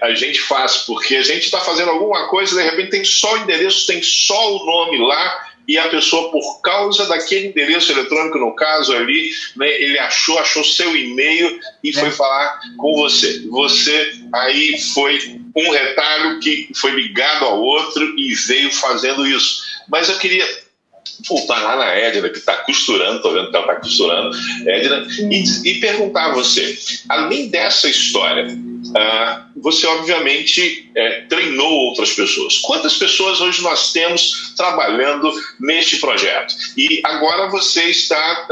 a gente faz, porque a gente está fazendo alguma coisa, de repente tem só o endereço, tem só o nome lá, e a pessoa, por causa daquele endereço eletrônico, no caso ali, né, ele achou seu e-mail e foi falar com você. Você aí foi um retalho que foi ligado ao outro e veio fazendo isso. Mas eu queria voltar lá na Edna, que está costurando, estou vendo que ela está costurando, Edna, e perguntar a você, além dessa história, você obviamente treinou outras pessoas. Quantas pessoas hoje nós temos trabalhando neste projeto? E agora você está...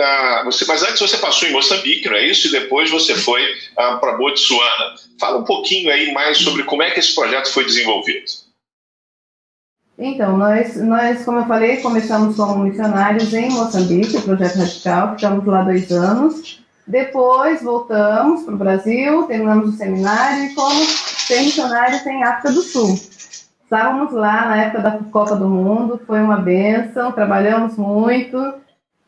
mas antes você passou em Moçambique, não é isso? E depois você foi para Botsuana. Fala um pouquinho aí mais sobre como é que esse projeto foi desenvolvido. Então, nós, como eu falei, começamos como missionários em Moçambique, o Projeto Radical, ficamos lá 2 anos. Depois voltamos para o Brasil, terminamos o seminário e fomos ser missionários em África do Sul. Estávamos lá na época da Copa do Mundo, foi uma bênção, trabalhamos muito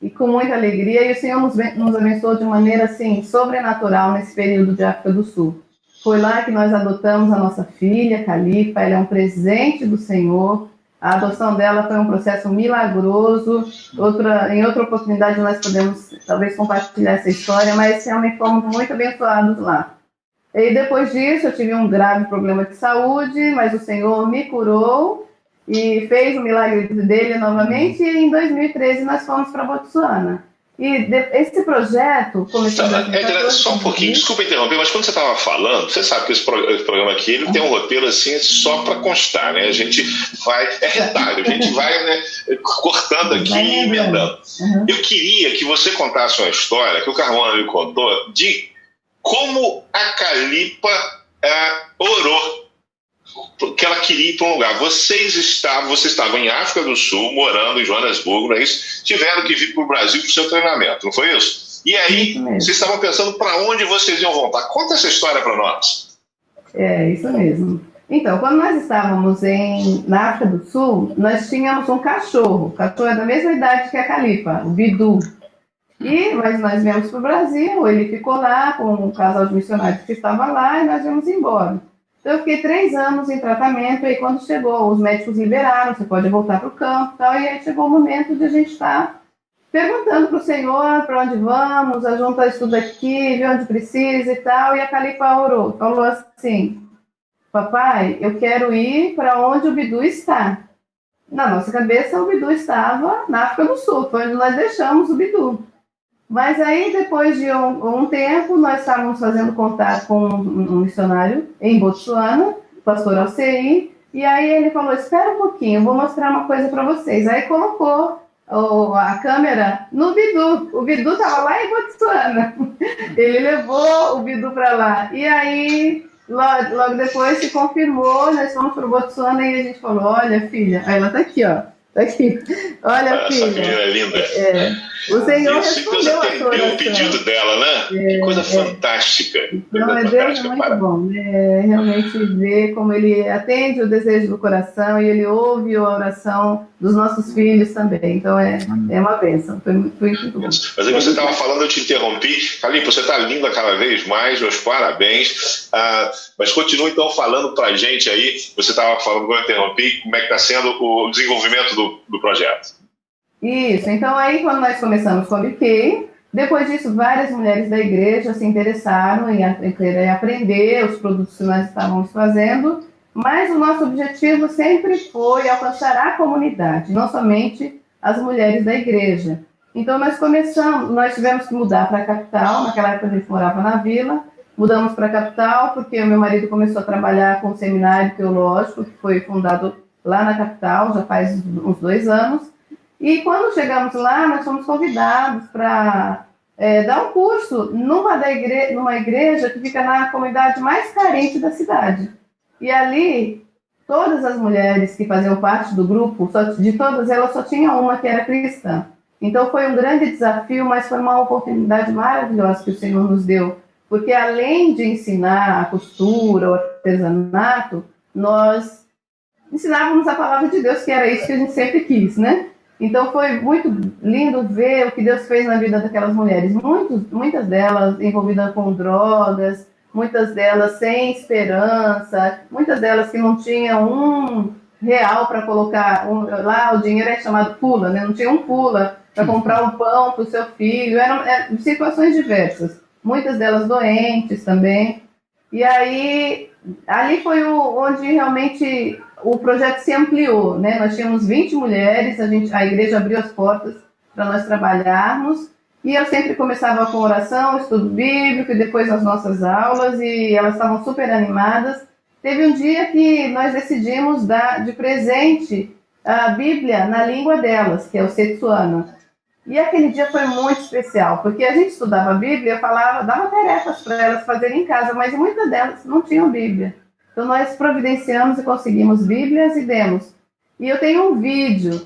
e com muita alegria, e o Senhor nos abençoou de maneira assim, sobrenatural nesse período de África do Sul. Foi lá que nós adotamos a nossa filha, Calipa, ela é um presente do Senhor. A adoção dela foi um processo milagroso. Em outra oportunidade nós podemos talvez compartilhar essa história, mas realmente fomos muito abençoados lá. E depois disso eu tive um grave problema de saúde, mas o Senhor me curou e fez o milagre dele novamente, e em 2013 nós fomos para Botsuana. E esse projeto começou... Só um pouquinho, desculpa interromper, mas quando você estava falando, você sabe que esse programa aqui ele tem um roteiro assim só para constar, né? A gente vai... É retalho, a gente vai, né, cortando aqui e emendando. Eu queria que você contasse uma história que o Carmona lhe contou de como a Calipa orou, porque ela queria ir para um lugar. Vocês estavam em África do Sul, morando em Joanesburgo, não é isso? Tiveram que vir para o Brasil para o seu treinamento, não foi isso? E aí, vocês estavam pensando para onde vocês iam voltar. Conta essa história para nós. Isso mesmo. Então, quando nós estávamos na África do Sul, nós tínhamos um cachorro. O cachorro é da mesma idade que a Calipa, o Bidu. Mas nós viemos para o Brasil, ele ficou lá com um casal de missionários que estava lá, e nós viemos embora. Então, eu fiquei 3 anos em tratamento, e quando chegou, os médicos liberaram, você pode voltar para o campo e tal, e aí chegou o momento de a gente estar perguntando para o Senhor para onde vamos, ajunta isso tudo aqui, vê onde precisa e tal, e a Calipa orou, falou assim: papai, eu quero ir para onde o Bidu está. Na nossa cabeça, o Bidu estava na África do Sul, foi onde nós deixamos o Bidu. Mas aí, depois de um tempo, nós estávamos fazendo contato com um missionário em Botsuana, o pastor Alcei, e aí ele falou: espera um pouquinho, eu vou mostrar uma coisa para vocês. Aí colocou a câmera no Bidu. O Bidu estava lá em Botsuana. Ele levou o Bidu para lá. E aí, logo depois, se confirmou, nós fomos para o Botsuana, e a gente falou: olha, filha, aí ela está aqui, ó. Aqui. Olha, essa filho. menina é linda. O Senhor Isso, e Deus atendeu o pedido dela, né? Que coisa fantástica. Não, Deus é muito bom, né? Realmente ver como Ele atende o desejo do coração e Ele ouve a oração dos nossos filhos também. Então, é uma bênção. Foi muito bom. Mas aí você estava falando, eu te interrompi. Falipe, você está linda cada vez mais, meus parabéns. Mas continua então falando para a gente aí, você estava falando, eu interrompi, como é que está sendo o desenvolvimento do projeto. Isso, então aí quando nós começamos com o BK, depois disso várias mulheres da igreja se interessaram em querer aprender os produtos que nós estávamos fazendo, mas o nosso objetivo sempre foi alcançar a comunidade, não somente as mulheres da igreja. Então nós tivemos que mudar para a capital, naquela época a gente morava na vila, mudamos para a capital porque o meu marido começou a trabalhar com um seminário teológico que foi fundado lá na capital, já faz uns 2 anos. E quando chegamos lá, nós fomos convidados para dar um curso numa igreja que fica na comunidade mais carente da cidade. E ali, todas as mulheres que faziam parte do grupo, de todas elas, só tinha uma que era cristã. Então foi um grande desafio, mas foi uma oportunidade maravilhosa que o Senhor nos deu. Porque além de ensinar a costura, o artesanato, nós ensinávamos a palavra de Deus, que era isso que a gente sempre quis, né? Então foi muito lindo ver o que Deus fez na vida daquelas mulheres. Muitas delas envolvidas com drogas, muitas delas sem esperança, muitas delas que não tinham R$1 para colocar. Lá o dinheiro é chamado pula, né? Não tinha um pula para comprar um pão para o seu filho. Eram situações diversas. Muitas delas doentes também. E aí, ali foi onde realmente o projeto se ampliou, né? Nós tínhamos 20 mulheres, a igreja abriu as portas para nós trabalharmos, e eu sempre começava com oração, estudo bíblico, e depois as nossas aulas, e elas estavam super animadas. Teve um dia que nós decidimos dar de presente a Bíblia na língua delas, que é o Setsuano. E aquele dia foi muito especial, porque a gente estudava a Bíblia, dava tarefas para elas fazerem em casa, mas muitas delas não tinham Bíblia. Então nós providenciamos e conseguimos Bíblias e demos. E eu tenho um vídeo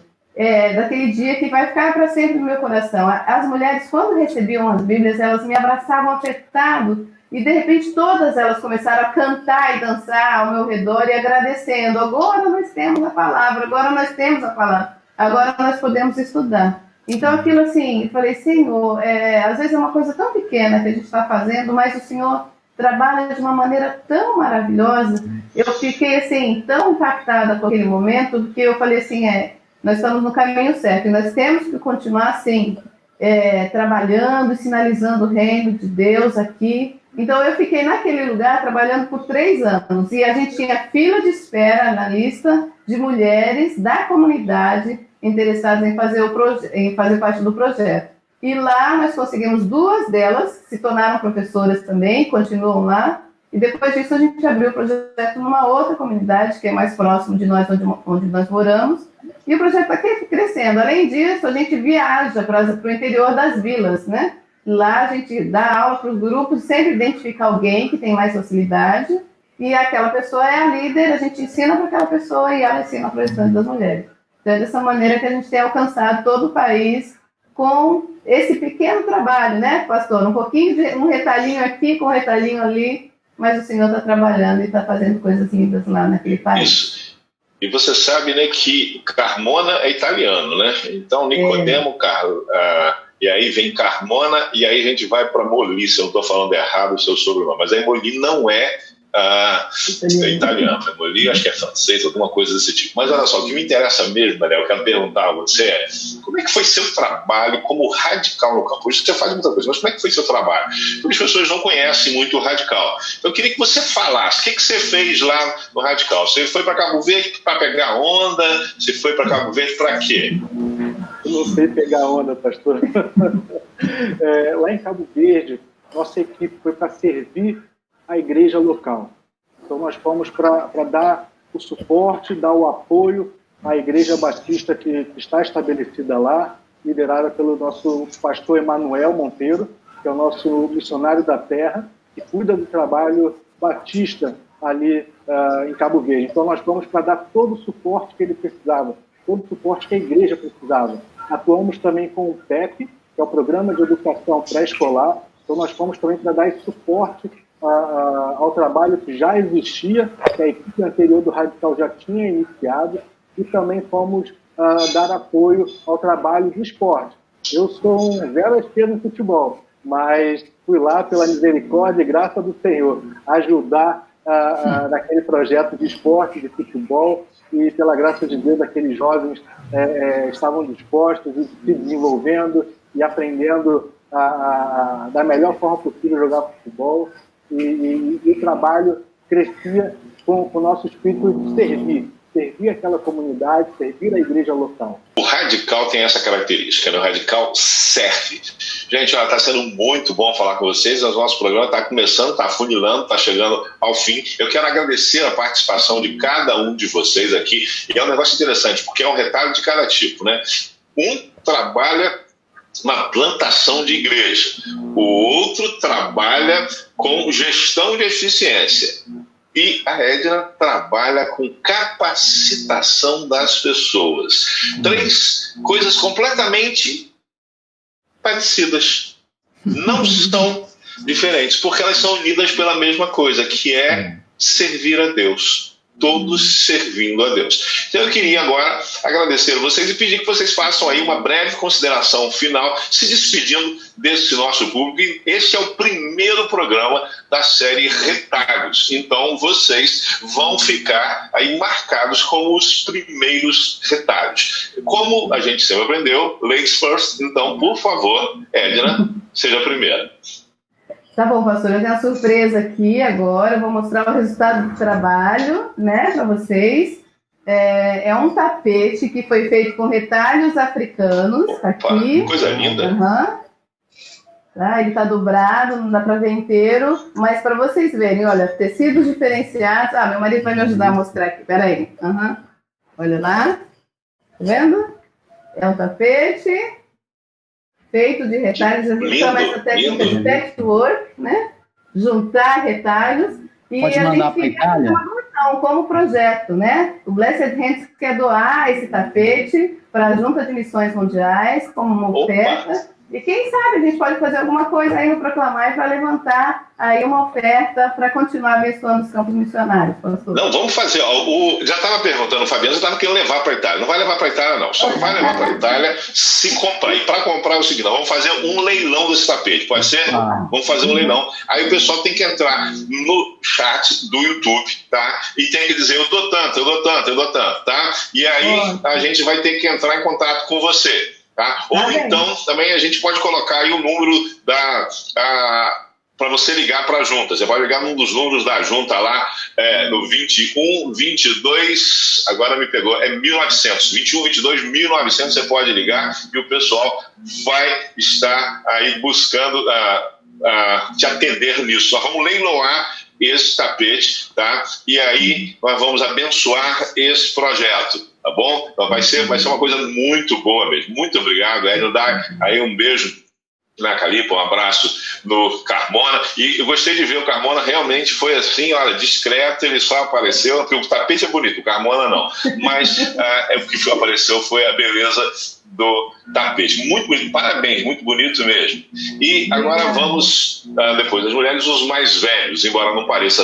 daquele dia que vai ficar para sempre no meu coração. As mulheres, quando recebiam as Bíblias, elas me abraçavam apertado, e de repente todas elas começaram a cantar e dançar ao meu redor e agradecendo. Agora nós temos a palavra, agora nós podemos estudar. Então, aquilo assim, eu falei, Senhor, às vezes é uma coisa tão pequena que a gente está fazendo, mas o Senhor trabalha de uma maneira tão maravilhosa. Eu fiquei, assim, tão impactada com aquele momento, porque eu falei assim, nós estamos no caminho certo, e nós temos que continuar, assim, trabalhando e sinalizando o reino de Deus aqui. Então, eu fiquei naquele lugar trabalhando por 3 anos, e a gente tinha fila de espera na lista de mulheres da comunidade interessadas em fazer parte do projeto. E lá nós conseguimos 2 delas, se tornaram professoras também, continuam lá, e depois disso a gente abriu o projeto numa outra comunidade, que é mais próximo de nós, onde nós moramos, e o projeto está crescendo. Além disso, a gente viaja para o interior das vilas, né? Lá a gente dá aula para os grupos, sempre identifica alguém que tem mais facilidade, e aquela pessoa é a líder, a gente ensina para aquela pessoa e ela ensina para o restante das mulheres. Então, é dessa maneira que a gente tem alcançado todo o país com esse pequeno trabalho, né, pastor? Um retalhinho aqui, com um retalhinho ali, mas o Senhor está trabalhando e está fazendo coisas lindas lá naquele país. Isso. E você sabe, né, que Carmona é italiano, né? Então, Nicodemo, e aí vem Carmona, e aí a gente vai para Moli, se eu não estou falando errado o seu sobrenome, mas aí Moli não é italiano, Moli acho que é francês, alguma coisa desse tipo. Mas olha só, o que me interessa mesmo, Daniel, eu quero perguntar a você como é que foi seu trabalho como radical no campo? Isso você faz muita coisa, mas como é que foi seu trabalho? Porque as pessoas não conhecem muito o radical. Então eu queria que você falasse, o que você fez lá no radical? Você foi para Cabo Verde para pegar onda? Você foi para Cabo Verde para quê? Eu não sei pegar onda, pastor. Lá em Cabo Verde, nossa equipe foi para servir a igreja local. Então nós fomos para dar o suporte, dar o apoio à igreja batista que está estabelecida lá, liderada pelo nosso pastor Emanuel Monteiro, que é o nosso missionário da terra, que cuida do trabalho batista ali em Cabo Verde. Então nós fomos para dar todo o suporte que ele precisava. todo o suporte que a igreja precisava. Atuamos também com o PEP, que é o Programa de Educação Pré-Escolar. Então, nós fomos também para dar esse suporte ao trabalho que já existia, que a equipe anterior do Radical já tinha iniciado, e também fomos dar apoio ao trabalho do esporte. Eu sou um zero à esquerda no futebol, mas fui lá pela misericórdia e graça do Senhor ajudar naquele projeto de esporte, de futebol, e pela graça de Deus aqueles jovens estavam dispostos e se desenvolvendo e aprendendo da melhor forma possível jogar futebol, e o trabalho crescia com o nosso espírito de servir aquela comunidade, servir a igreja local. O Radical tem essa característica, né? O Radical serve. Gente, está sendo muito bom falar com vocês. O nosso programa está começando, está afunilando, está chegando ao fim. Eu quero agradecer a participação de cada um de vocês aqui. E é um negócio interessante, porque é um retalho de cada tipo, né? Um trabalha na plantação de igreja, o outro trabalha com gestão de eficiência. E a Edna trabalha com capacitação das pessoas. 3 coisas completamente parecidas. Não são diferentes, porque elas são unidas pela mesma coisa, que é servir a Deus. Todos servindo a Deus. Então eu queria agora agradecer a vocês e pedir que vocês façam aí uma breve consideração final, se despedindo desse nosso público. E este é o primeiro programa da série Retalhos. Então vocês vão ficar aí marcados como os primeiros retalhos. Como a gente sempre aprendeu, ladies first, então, por favor, Edna, seja a primeira. Tá bom, pastor, eu tenho uma surpresa aqui agora, eu vou mostrar o resultado do trabalho, né, para vocês. É um tapete que foi feito com retalhos africanos. Opa, aqui. Coisa linda. Tá, ele está dobrado, não dá para ver inteiro, mas para vocês verem, olha, tecidos diferenciados. Meu marido vai me ajudar a mostrar aqui, peraí. Olha lá, tá vendo? É um tapete feito de retalhos, a gente chama essa técnica de patchwork, né? Juntar retalhos. E pode mandar para a Itália? Como projeto, né? O Blessed Hands quer doar esse tapete para a Junta de Missões Mundiais como uma oferta. E quem sabe a gente pode fazer alguma coisa aí no Proclamar para levantar aí uma oferta para continuar abençoando os campos missionários. Não, vamos fazer. Já estava perguntando, o Fabiano já estava querendo levar para a Itália. Não vai levar para a Itália, não. Só vai levar para a Itália se comprar. E para comprar é o seguinte, vamos fazer um leilão desse tapete. Pode ser? Vamos fazer um leilão. Aí o pessoal tem que entrar no chat do YouTube, tá? E tem que dizer, eu dou tanto, tá? E aí a gente vai ter que entrar em contato com você. Tá? Ou então, também a gente pode colocar aí o número para você ligar para a junta. Você pode ligar num dos números da junta lá, no 21, 22, agora me pegou, 1900. 21, 22, 1900 você pode ligar e o pessoal vai estar aí buscando te atender nisso. Nós vamos leiloar esse tapete, tá? E aí nós vamos abençoar esse projeto, tá bom? Então vai ser uma coisa muito boa mesmo. Muito obrigado, Hélio. Dá aí um beijo na Calipa, um abraço no Carmona. E eu gostei de ver o Carmona, realmente foi assim, olha, discreto, ele só apareceu, porque o tapete é bonito, o Carmona não. Mas o que apareceu foi a beleza do tapete. Muito bonito, parabéns, muito bonito mesmo. E agora vamos, depois das mulheres, os mais velhos, embora não pareça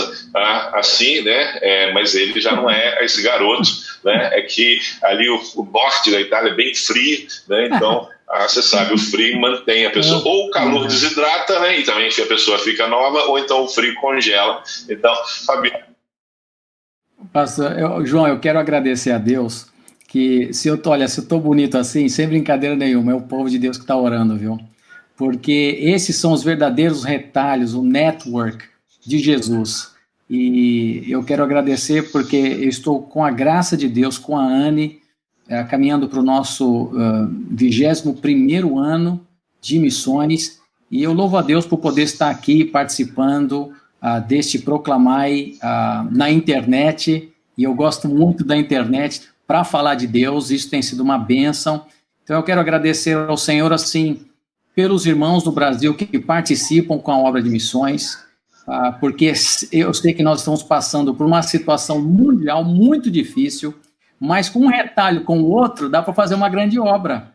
assim, né? Mas ele já não é esse garoto, né? É que ali o norte da Itália é bem frio, né? Então, você sabe, o frio mantém a pessoa, ou o calor desidrata, né? E também a pessoa fica nova, ou então o frio congela. Então, Fabiano. Pastor, João, eu quero agradecer a Deus que se eu tô bonito assim, sem brincadeira nenhuma, é o povo de Deus que está orando, viu? Porque esses são os verdadeiros retalhos, o network de Jesus. E eu quero agradecer porque eu estou com a graça de Deus, com a Anne, caminhando para o nosso 21º ano de missões, e eu louvo a Deus por poder estar aqui participando deste Proclamai na internet, e eu gosto muito da internet para falar de Deus, isso tem sido uma bênção. Então eu quero agradecer ao Senhor, assim, pelos irmãos do Brasil que participam com a obra de missões, porque eu sei que nós estamos passando por uma situação mundial muito difícil, mas com um retalho com o outro, dá para fazer uma grande obra,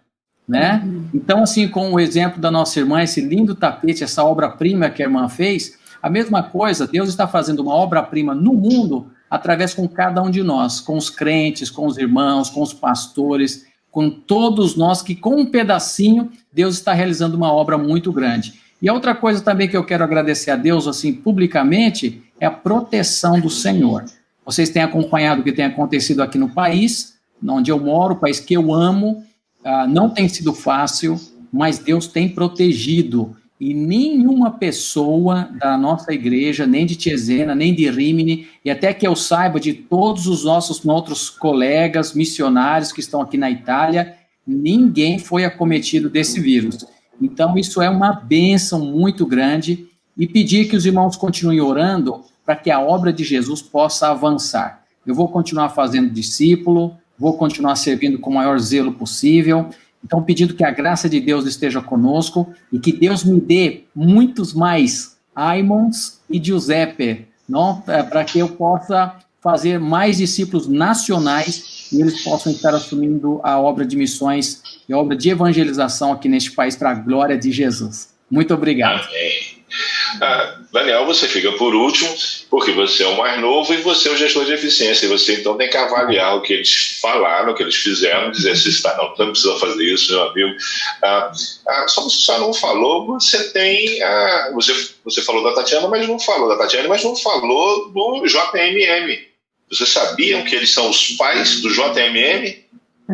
né? Então, assim, com o exemplo da nossa irmã, esse lindo tapete, essa obra-prima que a irmã fez, a mesma coisa, Deus está fazendo uma obra-prima no mundo, através com cada um de nós, com os crentes, com os irmãos, com os pastores, com todos nós, que com um pedacinho, Deus está realizando uma obra muito grande. E a outra coisa também que eu quero agradecer a Deus, assim, publicamente, é a proteção do Senhor. Vocês têm acompanhado o que tem acontecido aqui no país, onde eu moro, o país que eu amo. Não tem sido fácil, mas Deus tem protegido. E nenhuma pessoa da nossa igreja, nem de Cesena, nem de Rimini, e até que eu saiba de todos os nossos outros colegas missionários que estão aqui na Itália, ninguém foi acometido desse vírus. Então, isso é uma bênção muito grande, e pedir que os irmãos continuem orando para que a obra de Jesus possa avançar. Eu vou continuar fazendo discípulo, vou continuar servindo com o maior zelo possível. Então, pedindo que a graça de Deus esteja conosco e que Deus me dê muitos mais Aimons e Giuseppe, para que eu possa fazer mais discípulos nacionais e eles possam estar assumindo a obra de missões e a obra de evangelização aqui neste país para a glória de Jesus. Muito obrigado. Amém. Daniel, você fica por último, porque você é o mais novo e você é o gestor de eficiência. E você, então, tem que avaliar o que eles falaram, o que eles fizeram, dizer se está, não precisa fazer isso, meu amigo. Só você só não falou, você tem... você falou da Tatiana, mas não falou da Tatiana, mas não falou do JMM. Vocês sabiam que eles são os pais do JMM?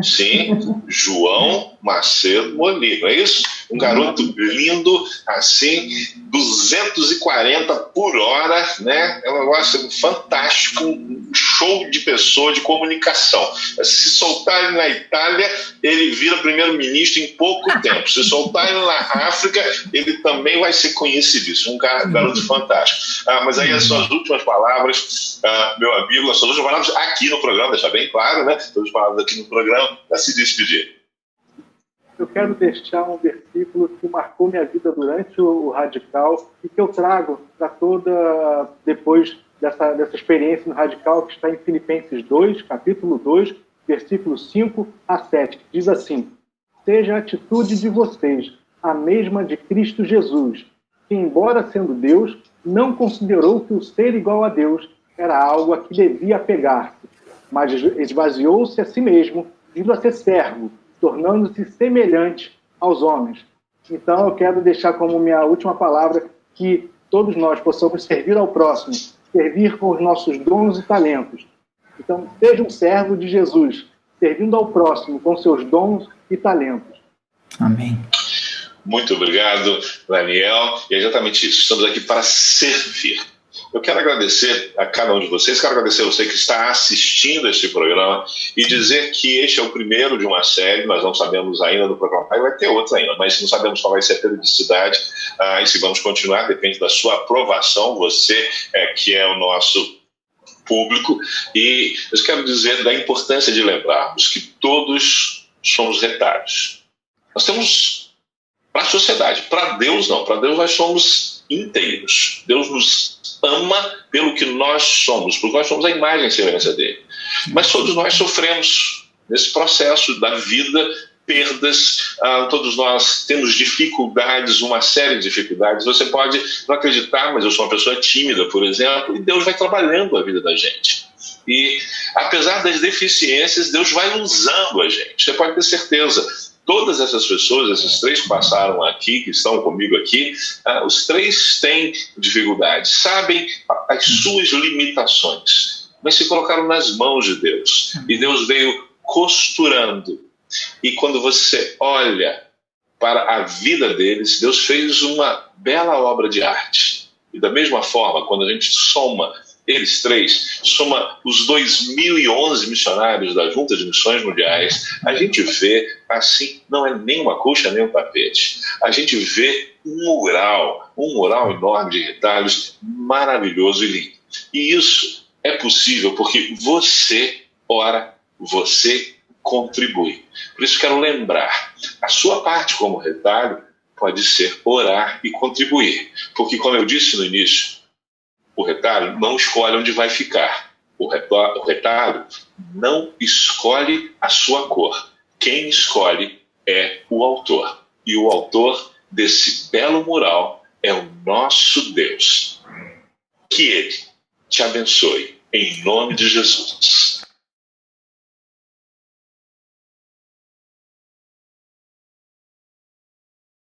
Sim, João Macedo Molino, é isso? Um garoto lindo, assim, 240 por hora, né? É um negócio fantástico, um show de pessoa, de comunicação. Se soltar ele na Itália, ele vira primeiro-ministro em pouco tempo. Se soltar ele na África, ele também vai ser conhecidíssimo. Um garoto fantástico. Mas aí as suas últimas palavras, meu amigo, as suas últimas palavras aqui no programa, deixar bem claro, né? Todas as palavras aqui no programa, para se despedir. Eu quero deixar um versículo que marcou minha vida durante o Radical e que eu trago para toda, depois dessa experiência no Radical, que está em Filipenses 2, capítulo 2, versículos 5 a 7, que diz assim: seja a atitude de vocês a mesma de Cristo Jesus, que, embora sendo Deus, não considerou que o ser igual a Deus era algo a que devia apegar-se, mas esvaziou-se a si mesmo, vindo a ser servo, tornando-se semelhante aos homens. Então, eu quero deixar como minha última palavra que todos nós possamos servir ao próximo, servir com os nossos dons e talentos. Então, seja um servo de Jesus, servindo ao próximo com seus dons e talentos. Amém. Muito obrigado, Daniel. E é exatamente isso. Estamos aqui para servir. Eu quero agradecer a cada um de vocês, quero agradecer a você que está assistindo este programa e dizer que este é o primeiro de uma série. Nós não sabemos ainda do programa, vai ter outros ainda, mas não sabemos qual vai ser a periodicidade e se vamos continuar, depende da sua aprovação, você que é o nosso público. E eu quero dizer da importância de lembrarmos que todos somos retalhos. Nós temos para a sociedade, para Deus não, para Deus nós somos inteiros. Deus nos ama pelo que nós somos, porque nós somos a imagem e semelhança dele. Mas todos nós sofremos nesse processo da vida, perdas, todos nós temos dificuldades, uma série de dificuldades. Você pode não acreditar, mas eu sou uma pessoa tímida, por exemplo, e Deus vai trabalhando a vida da gente. E apesar das deficiências, Deus vai usando a gente. Você pode ter certeza. Todas essas pessoas, esses três que passaram aqui, que estão comigo aqui, os três têm dificuldades, sabem as suas limitações, mas se colocaram nas mãos de Deus. E Deus veio costurando. E quando você olha para a vida deles, Deus fez uma bela obra de arte. E da mesma forma, quando a gente soma eles três, soma os 2011 missionários da Junta de Missões Mundiais, a gente vê, assim, não é nem uma colcha nem um tapete. A gente vê um mural enorme de retalhos, maravilhoso e lindo. E isso é possível porque você ora, você contribui. Por isso quero lembrar, a sua parte como retalho pode ser orar e contribuir. Porque, como eu disse no início, o retalho não escolhe onde vai ficar. O retalho não escolhe a sua cor. Quem escolhe é o autor. E o autor desse belo mural é o nosso Deus. Que Ele te abençoe, em nome de Jesus.